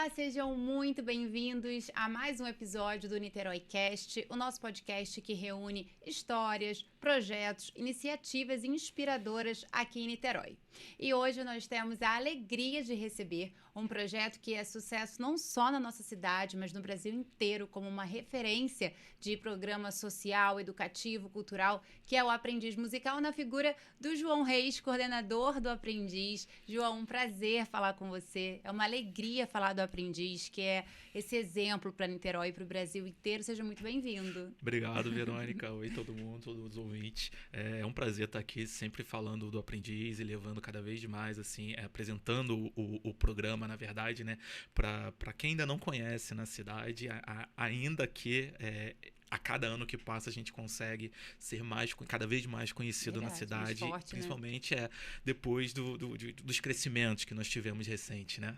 Olá, sejam muito bem-vindos a mais um episódio do Niterói Cast, o nosso podcast que reúne histórias, projetos, iniciativas inspiradoras aqui em Niterói. E hoje nós temos a alegria de receber um projeto que é sucesso não só na nossa cidade, mas no Brasil inteiro, como uma referência de programa social, educativo, cultural, que é o Aprendiz Musical, na figura do João Reis, coordenador do Aprendiz. João, um prazer falar com você. É uma alegria falar do Aprendiz, que é esse exemplo para Niterói e para o Brasil inteiro. Seja muito bem-vindo. Obrigado, Verônica. Oi, todo mundo, todos os ouvintes. É um prazer estar aqui sempre falando do Aprendiz e levando cada vez mais, assim, apresentando o programa, na verdade, né, para quem ainda não conhece na cidade, ainda que a cada ano que passa a gente consegue ser cada vez mais conhecido na cidade, mais forte, principalmente depois dos crescimentos que nós tivemos recente, né?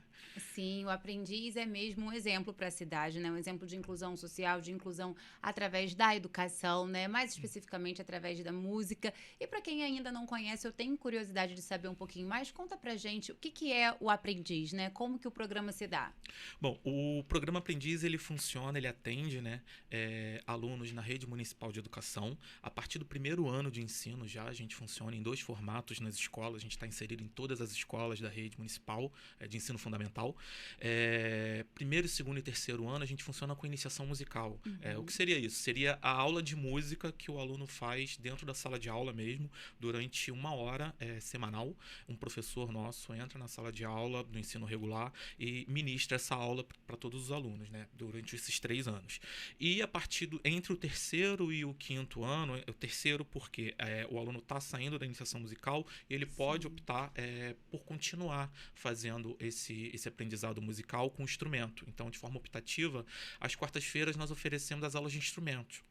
Sim, o Aprendiz é mesmo um exemplo para a cidade, né? Um exemplo de inclusão social, de inclusão através da educação, né? Mais especificamente através da música. E para quem ainda não conhece, eu tenho curiosidade de saber um pouquinho mais. Conta pra gente o que é o Aprendiz, né? Como que o programa se dá? Bom, o programa Aprendiz, ele funciona, ele atende, né, alunos na rede municipal de educação. A partir do primeiro ano de ensino já a gente funciona em 2 formatos nas escolas. A gente está inserido em todas as escolas da rede municipal de ensino fundamental. Primeiro, segundo e terceiro ano a gente funciona com iniciação musical. O que seria isso? Seria a aula de música que o aluno faz dentro da sala de aula mesmo, durante 1 hora semanal. Um professor nosso entra na sala de aula do ensino regular e ministra essa aula para todos os alunos, né, durante esses 3 anos. E entre o terceiro e o quinto ano, o terceiro porque o aluno está saindo da iniciação musical e ele pode optar por continuar fazendo esse aprendizado musical com instrumento. Então, de forma optativa, às quartas-feiras nós oferecemos as aulas de instrumento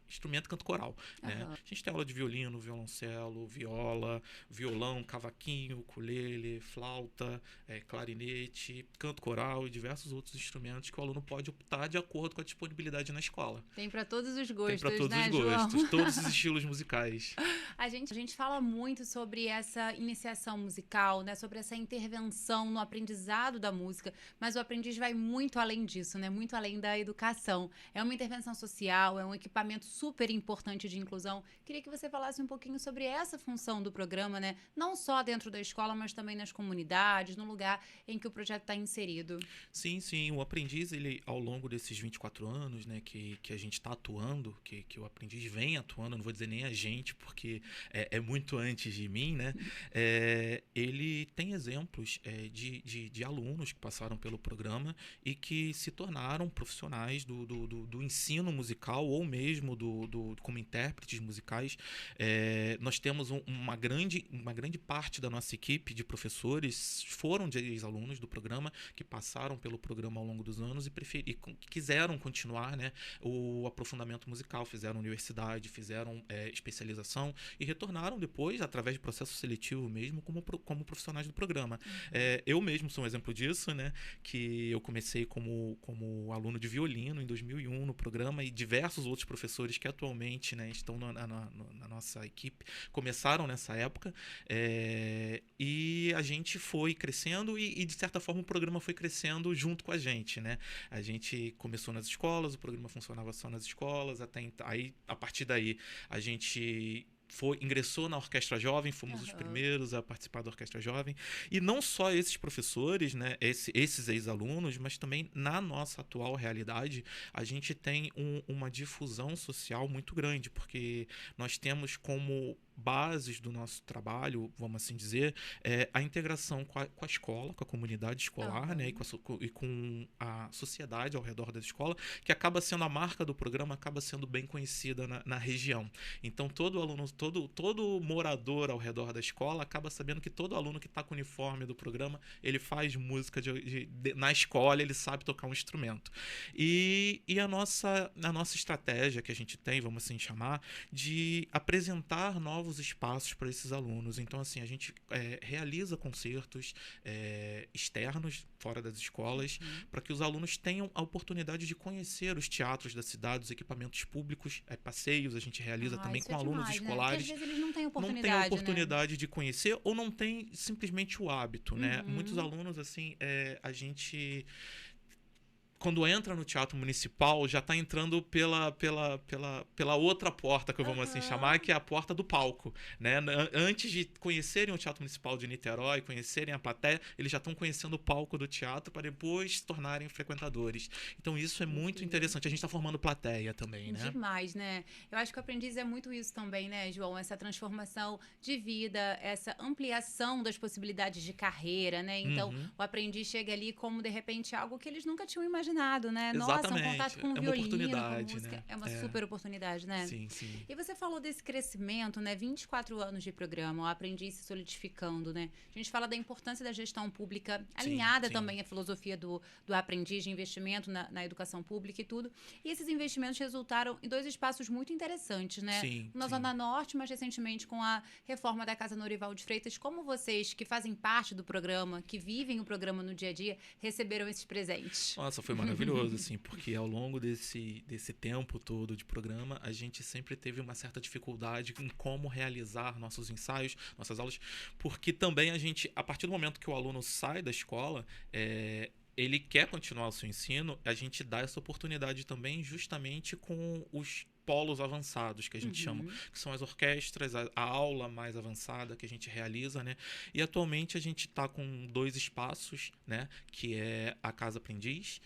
canto coral, né? A gente tem aula de violino, violoncelo, viola, violão, cavaquinho, ukulele, flauta, clarinete, canto coral e diversos outros instrumentos que o aluno pode optar de acordo com a disponibilidade na escola. Tem para todos os gostos, Tem para todos né, os gostos, João? todos os estilos musicais. A gente fala muito sobre essa iniciação musical, né? Sobre essa intervenção no aprendizado da música, mas o Aprendiz vai muito além disso, né? Muito além da educação. É uma intervenção social, é um equipamento super importante de inclusão. Queria que você falasse um pouquinho sobre essa função do programa, né? Não só dentro da escola, mas também nas comunidades, no lugar em que o projeto está inserido. Sim. O Aprendiz, ele, ao longo desses 24 anos, né, que a gente está atuando, que o Aprendiz vem atuando, não vou dizer nem a gente, porque é muito antes de mim, né? Ele tem exemplos de alunos que passaram pelo programa e que se tornaram profissionais do ensino musical ou mesmo como intérpretes musicais. Nós temos uma grande parte da nossa equipe de professores foram de ex-alunos do programa que passaram pelo programa ao longo dos anos e quiseram continuar, né, o aprofundamento musical, fizeram universidade, fizeram especialização e retornaram depois, através de processo seletivo mesmo, como profissionais do programa. Eu mesmo sou um exemplo disso, né, que eu comecei como aluno de violino em 2001 no programa e diversos outros professores que atualmente, né, estão na nossa equipe começaram nessa época e a gente foi crescendo e de certa forma o programa foi crescendo junto com a gente, né? A gente começou nas escolas, o programa funcionava só nas escolas, aí a partir daí a gente ingressou na Orquestra Jovem, fomos os primeiros a participar da Orquestra Jovem. E não só esses professores, né, esses ex-alunos, mas também na nossa atual realidade, a gente tem uma difusão social muito grande, porque nós temos como bases do nosso trabalho, vamos assim dizer, a integração com a escola, com a comunidade escolar, né, e com a sociedade ao redor da escola, que acaba sendo a marca do programa, acaba sendo bem conhecida na região. Então, todo aluno, todo morador ao redor da escola acaba sabendo que todo aluno que está com o uniforme do programa, ele faz música na escola, ele sabe tocar um instrumento. E a nossa estratégia que a gente tem, vamos assim chamar, de apresentar novos espaços para esses alunos. Então, assim, a gente realiza concertos externos, fora das escolas, para que os alunos tenham a oportunidade de conhecer os teatros da cidade, os equipamentos públicos, passeios a gente realiza também com alunos escolares. Porque às vezes eles não têm oportunidade, não têm a oportunidade de conhecer ou não têm simplesmente o hábito, né? Muitos alunos, assim, a gente quando entra no Teatro Municipal, já está entrando pela outra porta, que vamos assim chamar, que é a porta do palco, né? Antes de conhecerem o Teatro Municipal de Niterói, conhecerem a plateia, eles já estão conhecendo o palco do teatro para depois se tornarem frequentadores. Então isso é muito interessante. A gente está formando plateia também, né? Demais, né? Eu acho que o Aprendiz é muito isso também, né, João? Essa transformação de vida, essa ampliação das possibilidades de carreira, né? Então, o Aprendiz chega ali como, de repente, algo que eles nunca tinham imaginado, né? Exatamente. Nossa, um contato com o violino, com música. Né? É uma super oportunidade, né? Sim, sim. E você falou desse crescimento, né? 24 anos de programa, o Aprendiz se solidificando, né? A gente fala da importância da gestão pública, alinhada também à filosofia do Aprendiz de investimento na educação pública e tudo. E esses investimentos resultaram em 2 espaços muito interessantes, né? Sim, na Zona Norte, mais recentemente com a reforma da Casa Norival de Freitas. Como vocês, que fazem parte do programa, que vivem o programa no dia a dia, receberam esses presentes? Nossa, foi maravilhoso, assim, porque ao longo desse tempo todo de programa, a gente sempre teve uma certa dificuldade em como realizar nossos ensaios, nossas aulas, porque também a partir do momento que o aluno sai da escola, ele quer continuar o seu ensino, a gente dá essa oportunidade também justamente com os polos avançados, que a gente chama, que são as orquestras, a aula mais avançada que a gente realiza, né? E atualmente a gente está com 2 espaços, né? Que é a Casa Aprendiz,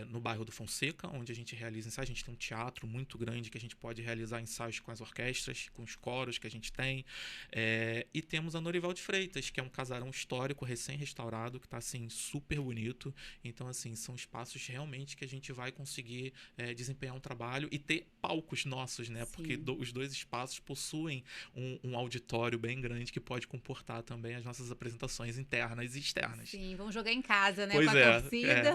no bairro do Fonseca, onde a gente realiza ensaios. A gente tem um teatro muito grande que a gente pode realizar ensaios com as orquestras, com os coros que a gente tem. E temos a Norival de Freitas, que é um casarão histórico recém-restaurado, que está assim, super bonito. Então, assim, são espaços realmente que a gente vai conseguir desempenhar um trabalho e ter palcos nossos, né? Sim. Porque os 2 espaços possuem um auditório bem grande que pode comportar também as nossas apresentações internas e externas. Sim, vamos jogar em casa, né? Pois com a torcida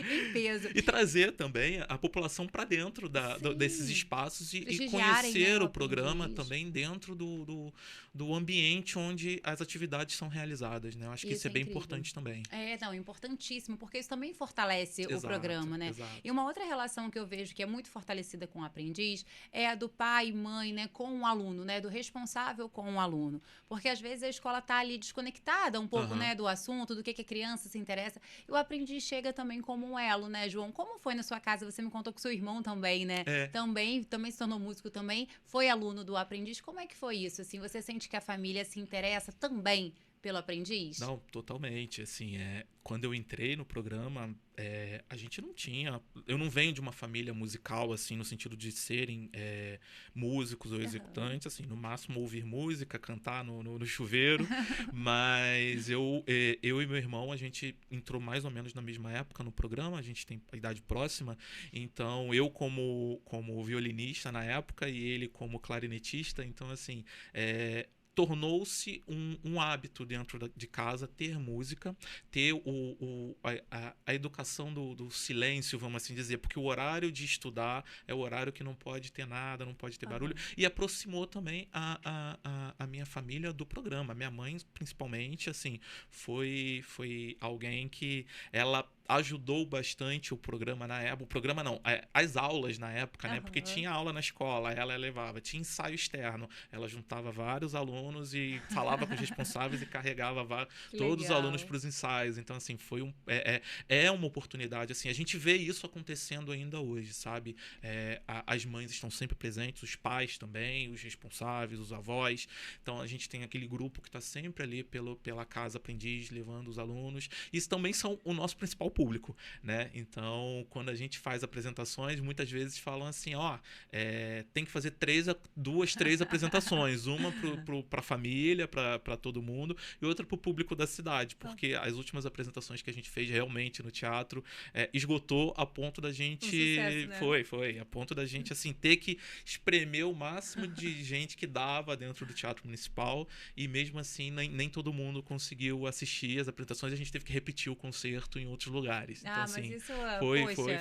em peso. E trazer também a população para dentro desses espaços e conhecer, né, o programa também dentro do ambiente onde as atividades são realizadas, né? Eu acho que isso é bem importante também. Importantíssimo, porque isso também fortalece o programa, né? Exato. E uma outra relação que eu vejo que é muito fortalecida com o Aprendiz é a do pai e mãe, né, com o aluno, né, do responsável com o aluno. Porque às vezes a escola está ali desconectada um pouco, né, do assunto, do que a criança se interessa. E o Aprendiz chega também como um elo, né, João? Como foi na sua casa? Você me contou que seu irmão também, né? Também se tornou músico também, foi aluno do Aprendiz. Como é que foi isso? Assim, você sente que a família se interessa também pelo Aprendiz? Não, totalmente. Assim, quando eu entrei no programa, a gente não tinha... Eu não venho de uma família musical, assim, no sentido de serem músicos ou executantes, assim, no máximo ouvir música, cantar no chuveiro, mas eu e meu irmão, a gente entrou mais ou menos na mesma época no programa, a gente tem a idade próxima, então eu como violinista na época e ele como clarinetista, então, assim... tornou-se um hábito dentro de casa ter música, ter a educação do silêncio, vamos assim dizer, porque o horário de estudar é o horário que não pode ter nada, não pode ter barulho, e aproximou também a minha família do programa. Minha mãe, principalmente, assim, foi alguém que ela ajudou bastante o programa na época. O programa não, as aulas na época, né? Porque tinha aula na escola, ela levava, tinha ensaio externo, ela juntava vários alunos e falava com os responsáveis e carregava todos os alunos para os ensaios. Então, assim, foi uma oportunidade, assim, a gente vê isso acontecendo ainda hoje, sabe? As mães estão sempre presentes, os pais também, os responsáveis, os avós. Então, a gente tem aquele grupo que está sempre ali pela Casa Aprendiz, levando os alunos. Isso também são o nosso principal público, né? Então, quando a gente faz apresentações, muitas vezes falam assim, tem que fazer 3 apresentações, uma para a família, para todo mundo, e outra para o público da cidade, porque as últimas apresentações que a gente fez realmente no teatro esgotou a ponto da gente... sucesso, né? Foi, a ponto da gente, assim, ter que espremer o máximo de gente que dava dentro do Teatro Municipal, e mesmo assim, nem todo mundo conseguiu assistir as apresentações, a gente teve que repetir o concerto em outros lugares. Então, assim, mas isso,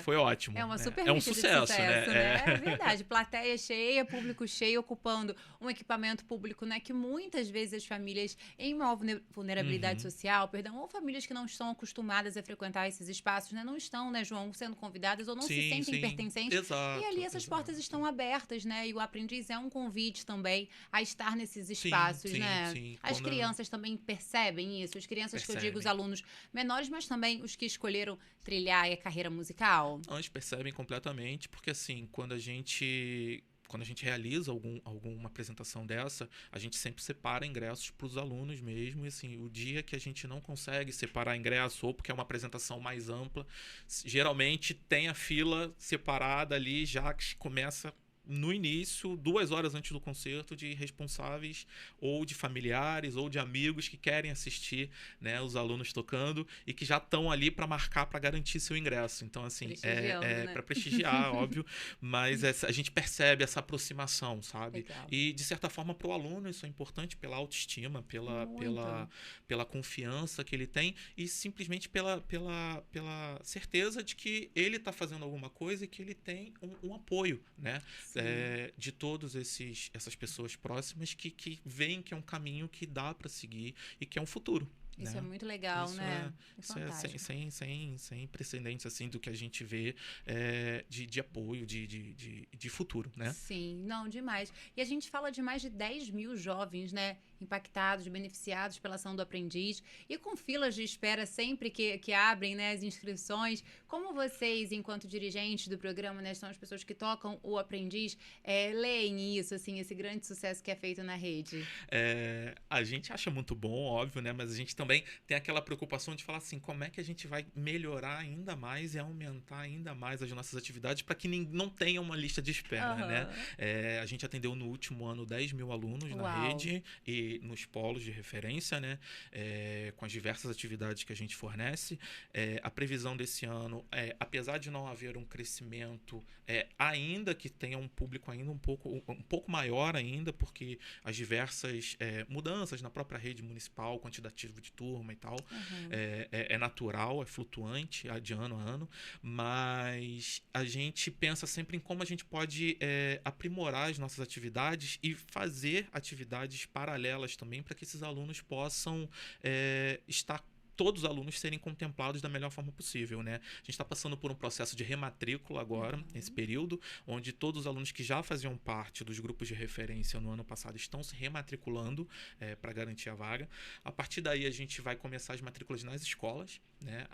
foi ótimo. É uma super um sucesso, né? É verdade. Plateia cheia, público cheio, ocupando um equipamento público, né, que muitas vezes as famílias em maior vulnerabilidade social, perdão, ou famílias que não estão acostumadas a frequentar esses espaços, né? Não estão, né, João, sendo convidadas ou não se Sim, sentem sim. pertencentes. E ali Exato, essas portas exato. estão abertas, né? E o aprendiz é um convite também a estar nesses Sim, espaços, sim, né? sim. As crianças também percebem isso, as crianças que eu digo, os Percebem. alunos menores, mas também os que escolheram trilhar a carreira musical. Não, eles percebem completamente, porque assim, quando a gente realiza alguma apresentação dessa, a gente sempre separa ingressos para os alunos mesmo. E assim, o dia que a gente não consegue separar ingresso, ou porque é uma apresentação mais ampla, geralmente tem a fila separada ali, já que começa no início, 2 horas antes do concerto, de responsáveis ou de familiares ou de amigos que querem assistir, né, os alunos tocando e que já estão ali para marcar, para garantir seu ingresso. Então, assim, Prestigiando, né? para prestigiar, óbvio, mas a gente percebe essa aproximação, sabe? Legal. E, de certa forma, para o aluno isso é importante pela autoestima, Muito. pela confiança que ele tem e simplesmente pela certeza de que ele está fazendo alguma coisa e que ele tem um apoio, né? Sim. De todas essas pessoas próximas que veem que é um caminho que dá para seguir e que é um futuro. Isso é Né? muito legal, Isso né? é, É isso é fantástico. sem precedentes assim, do que a gente vê de apoio, de futuro. Né? Sim, não, demais. E a gente fala de mais de 10 mil jovens, né? Impactados, beneficiados pela ação do aprendiz e com filas de espera sempre que abrem, né, as inscrições. Como vocês, enquanto dirigentes do programa, né, são as pessoas que tocam o aprendiz, leem isso, assim, esse grande sucesso que é feito na rede? A gente acha muito bom, óbvio, né? Mas a gente também tem aquela preocupação de falar assim, como é que a gente vai melhorar ainda mais e aumentar ainda mais as nossas atividades para que não tenha uma lista de espera, né? Aham. A gente atendeu no último ano 10 mil alunos na Uau. rede e nos polos de referência, né? Com as diversas atividades que a gente fornece. A previsão desse ano, apesar de não haver um crescimento, ainda que tenha um público ainda um pouco maior ainda, porque as diversas mudanças na própria rede municipal, quantitativo de turma e tal, Aham. é natural, é flutuante de ano a ano, mas a gente pensa sempre em como a gente pode aprimorar as nossas atividades e fazer atividades paralelas também para que esses alunos possam estar todos os alunos serem contemplados da melhor forma possível, né? A gente está passando por um processo de rematrícula agora, nesse período, onde todos os alunos que já faziam parte dos grupos de referência no ano passado estão se rematriculando para garantir a vaga. A partir daí, a gente vai começar as matrículas nas escolas, né?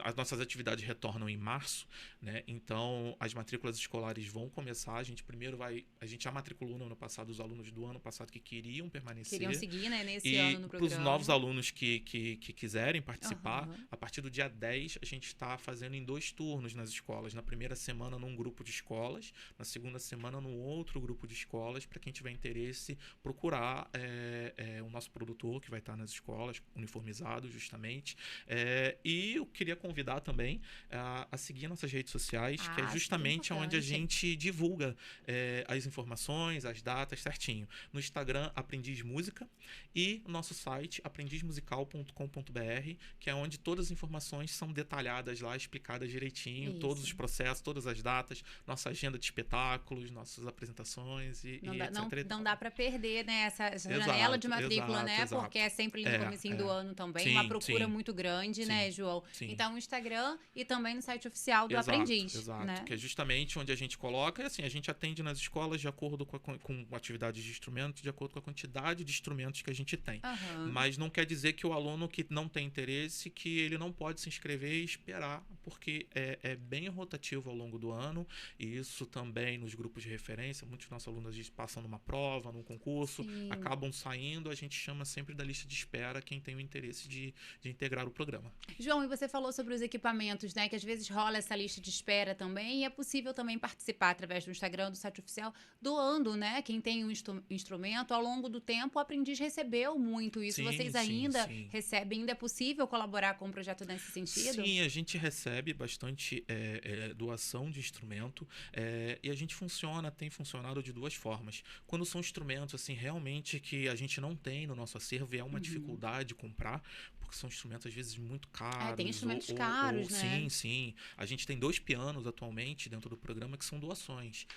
As nossas atividades retornam em março, né? Então, as matrículas escolares vão começar. A gente já matriculou no ano passado os alunos do ano passado que queriam permanecer. Queriam seguir, né, nesse ano E no para os novos programa. alunos que quiserem participar, Aham. a partir do dia 10, a gente está fazendo em 2 turnos nas escolas. Na primeira semana, num grupo de escolas, na segunda semana, num outro grupo de escolas, para quem tiver interesse, procurar o nosso produtor, que vai estar nas escolas, uniformizado, justamente. E eu queria convidar também a seguir nossas redes sociais, que é Ah, super justamente onde a importante. gente divulga as informações, as datas certinho. No Instagram, Aprendiz Música, e o nosso site, aprendizmusical.com.br, que é onde todas as informações são detalhadas lá, explicadas direitinho, todos Isso. os processos, todas as datas, nossa agenda de espetáculos, nossas apresentações e etc. Não dá para perder, né, essa Exato, janela de matrícula, exato, né? Porque exato. é sempre ali no comecinho do ano também, uma Sim, procura sim, muito grande, né, sim, João? sim. Então, o Instagram e também no site oficial do Exato, aprendiz, exato. né? Que é justamente onde a gente coloca, e assim, a gente atende nas escolas de acordo com atividades de instrumentos, de acordo com a quantidade de instrumentos que a gente tem. Aham. Mas não quer dizer que o aluno que não tem interesse, que ele não pode se inscrever e esperar, porque é bem rotativo ao longo do ano, e isso também nos grupos de referência, muitos nossos alunos às vezes passam numa prova, num concurso, Sim. acabam saindo, a gente chama sempre da lista de espera quem tem o interesse de integrar o programa. João, e você falou sobre os equipamentos, né? Que às vezes rola essa lista de espera também, e é possível também participar através do Instagram, do site oficial, doando, né? Quem tem um instrumento, ao longo do tempo, o aprendiz recebeu muito isso. Sim, Vocês sim, ainda sim. recebem, ainda é possível colaborar com o projeto nesse sentido? Sim, a gente recebe bastante doação de instrumento e a gente tem funcionado de 2 formas. Quando são instrumentos assim realmente que a gente não tem no nosso acervo e é uma dificuldade comprar, porque são instrumentos às vezes muito caros. Tem instrumentos caros, né? Sim, sim. A gente tem 2 pianos atualmente dentro do programa que são doações.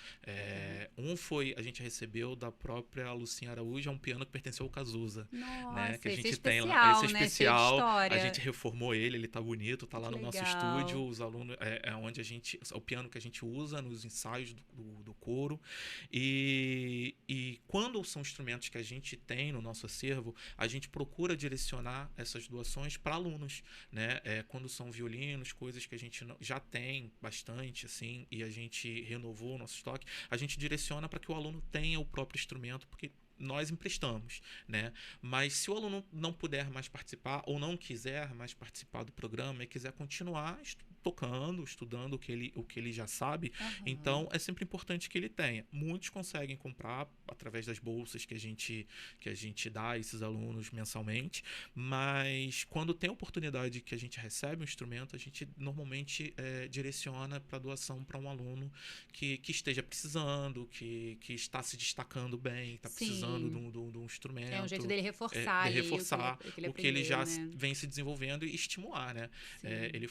A gente recebeu da própria Lucinha Araújo, é um piano que pertenceu ao Cazuza. Nossa, né? Que a gente esse é tem especial, lá. Esse é né? Cheio de especial. história. A gente reformou ele tá bonito, tá lá Que no nosso legal. estúdio. Os alunos, onde o piano que a gente usa nos ensaios do coro. E quando são instrumentos que a gente tem no nosso acervo, a gente procura direcionar essas doações para alunos, né? Quando são violinos, coisas que a gente já tem bastante, assim, e a gente renovou o nosso estoque, a gente direciona para que o aluno tenha o próprio instrumento, porque nós emprestamos, né? Mas se o aluno não puder mais participar ou não quiser mais participar do programa e quiser continuar tocando, estudando o que ele já sabe, então é sempre importante que ele tenha. Muitos conseguem comprar através das bolsas que a gente dá a esses alunos mensalmente, mas quando tem a oportunidade que a gente recebe um instrumento, a gente normalmente direciona para doação para um aluno que esteja precisando, que está se destacando bem, está precisando de um instrumento. É um jeito dele reforçar, o que ele já né? vem se desenvolvendo e estimular, né? Ele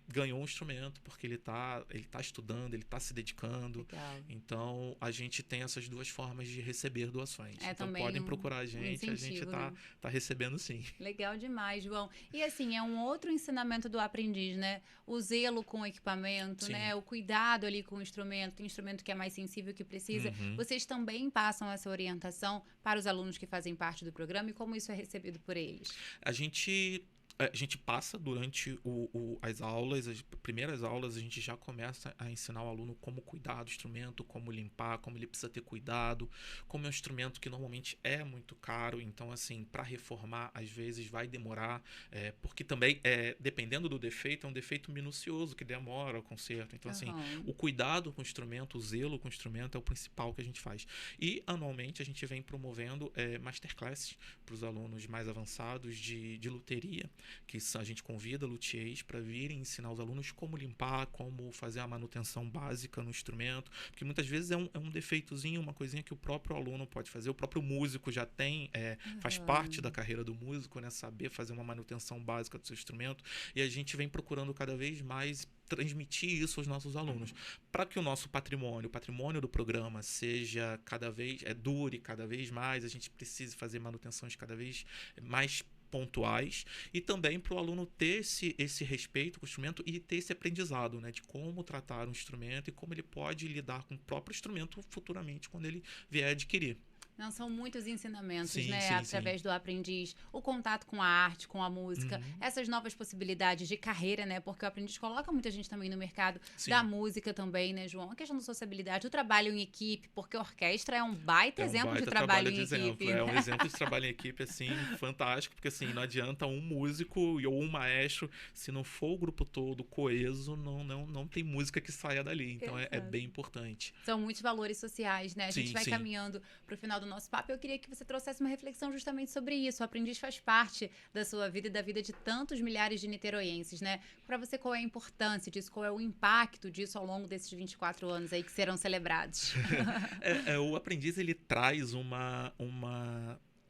ganhou um instrumento porque ele tá estudando, ele está se dedicando. Legal. Então a gente tem essas 2 formas de receber doações. Então podem procurar a gente, a gente tá recebendo sim. Legal demais, João. E assim, é um outro ensinamento do aprendiz, né? O zelo com o equipamento, né? O cuidado ali com o instrumento, tem instrumento que é mais sensível, que precisa. Vocês também passam essa orientação para os alunos que fazem parte do programa e como isso é recebido por eles? A gente passa durante as aulas, as primeiras aulas, a gente já começa a ensinar o aluno como cuidar do instrumento, como limpar, como ele precisa ter cuidado, como é um instrumento que normalmente é muito caro, então assim, para reformar às vezes vai demorar, porque também, dependendo do defeito, é um defeito minucioso que demora o conserto, então assim, o cuidado com o instrumento, o zelo com o instrumento é o principal que a gente faz. E anualmente a gente vem promovendo masterclasses para os alunos mais avançados de luteria, que a gente convida luthiers para virem ensinar os alunos como limpar, como fazer a manutenção básica no instrumento, porque muitas vezes é um defeitozinho, uma coisinha que o próprio aluno pode fazer, o próprio músico já tem, faz parte da carreira do músico, né, saber fazer uma manutenção básica do seu instrumento, e a gente vem procurando cada vez mais transmitir isso aos nossos alunos, para que o nosso patrimônio, o patrimônio do programa seja dure cada vez mais, a gente precise fazer manutenções cada vez mais pontuais, e também para o aluno ter esse respeito com o instrumento e ter esse aprendizado, né, de como tratar um instrumento e como ele pode lidar com o próprio instrumento futuramente quando ele vier adquirir. Não, são muitos ensinamentos, sim, né? Sim, através do aprendiz, o contato com a arte, com a música, essas novas possibilidades de carreira, né? Porque o aprendiz coloca muita gente também no mercado da música também, né, João? A questão da sociabilidade, o trabalho em equipe, porque a orquestra é um baita exemplo de trabalho em equipe. É um exemplo de trabalho em equipe, assim, fantástico, porque assim, não adianta um músico ou um maestro, se não for o grupo todo coeso, não tem música que saia dali. Então é bem importante. São muitos valores sociais, né? A gente vai caminhando para o final do nosso papo. Eu queria que você trouxesse uma reflexão justamente sobre isso. O aprendiz faz parte da sua vida e da vida de tantos milhares de niteroienses, né? Para você, qual é a importância disso? Qual é o impacto disso ao longo desses 24 anos aí que serão celebrados? O aprendiz, ele traz uma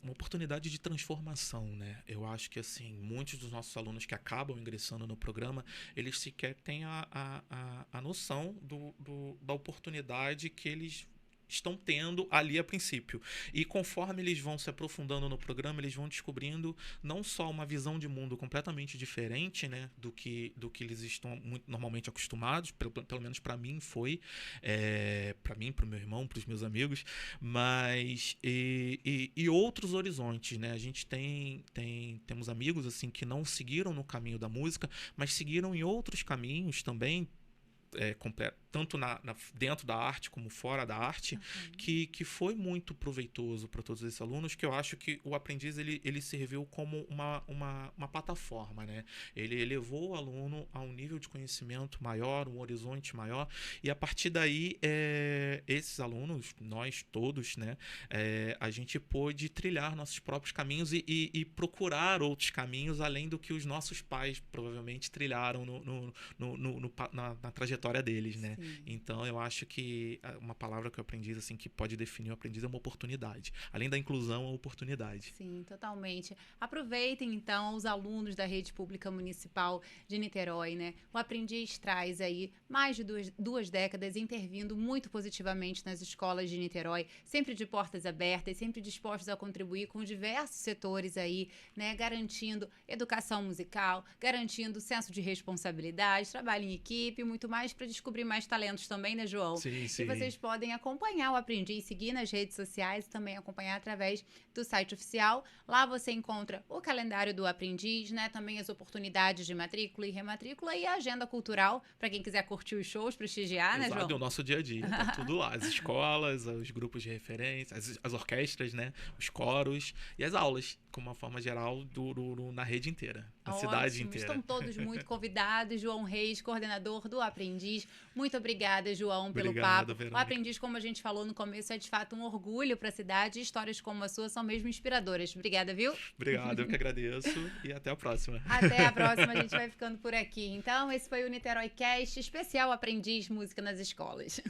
oportunidade de transformação, né? Eu acho que, assim, muitos dos nossos alunos que acabam ingressando no programa, eles sequer têm a noção da oportunidade que eles estão tendo ali a princípio. E conforme eles vão se aprofundando no programa, eles vão descobrindo não só uma visão de mundo completamente diferente, né, do que eles estão muito normalmente acostumados, pelo menos para mim foi, para mim, para o meu irmão, para os meus amigos, mas e outros horizontes, né? A gente temos amigos assim que não seguiram no caminho da música, mas seguiram em outros caminhos também, tanto dentro da arte como fora da arte, que foi muito proveitoso para todos esses alunos, que eu acho que o aprendiz ele serviu como uma plataforma, né? Ele elevou o aluno a um nível de conhecimento maior, um horizonte maior, e a partir daí esses alunos, nós todos, né, a gente pôde trilhar nossos próprios caminhos e procurar outros caminhos além do que os nossos pais provavelmente trilharam na trajetória trajetória deles, né? Sim. Então, eu acho que uma palavra que o aprendiz, assim, que pode definir o aprendiz é uma oportunidade. Além da inclusão, é uma oportunidade. Sim, totalmente. Aproveitem, então, os alunos da Rede Pública Municipal de Niterói, né? O Aprendiz traz aí mais de duas décadas intervindo muito positivamente nas escolas de Niterói, sempre de portas abertas, sempre dispostos a contribuir com diversos setores aí, né? Garantindo educação musical, garantindo senso de responsabilidade, trabalho em equipe, muito mais para descobrir mais talentos também, né, João? Sim, sim. E vocês podem acompanhar o Aprendiz, seguir nas redes sociais e também acompanhar através do site oficial. Lá você encontra o calendário do aprendiz, né? Também as oportunidades de matrícula e rematrícula e a agenda cultural para quem quiser curtir os shows, prestigiar, né, Exato, João? é o nosso dia a dia, tá tudo lá. As escolas, os grupos de referência, as orquestras, né? Os coros e as aulas, como uma forma geral, na rede inteira, na cidade inteira. Estão todos muito convidados. João Reis, coordenador do Aprendiz. Muito obrigada, João, pelo Obrigado, papo. Verônica. O Aprendiz, como a gente falou no começo, é de fato um orgulho para a cidade. Histórias como a sua são mesmo inspiradoras. Obrigada, viu? Obrigado, eu que agradeço e até a próxima. Até a próxima, a gente vai ficando por aqui. Então, esse foi o Niterói Cast, especial Aprendiz Música nas Escolas.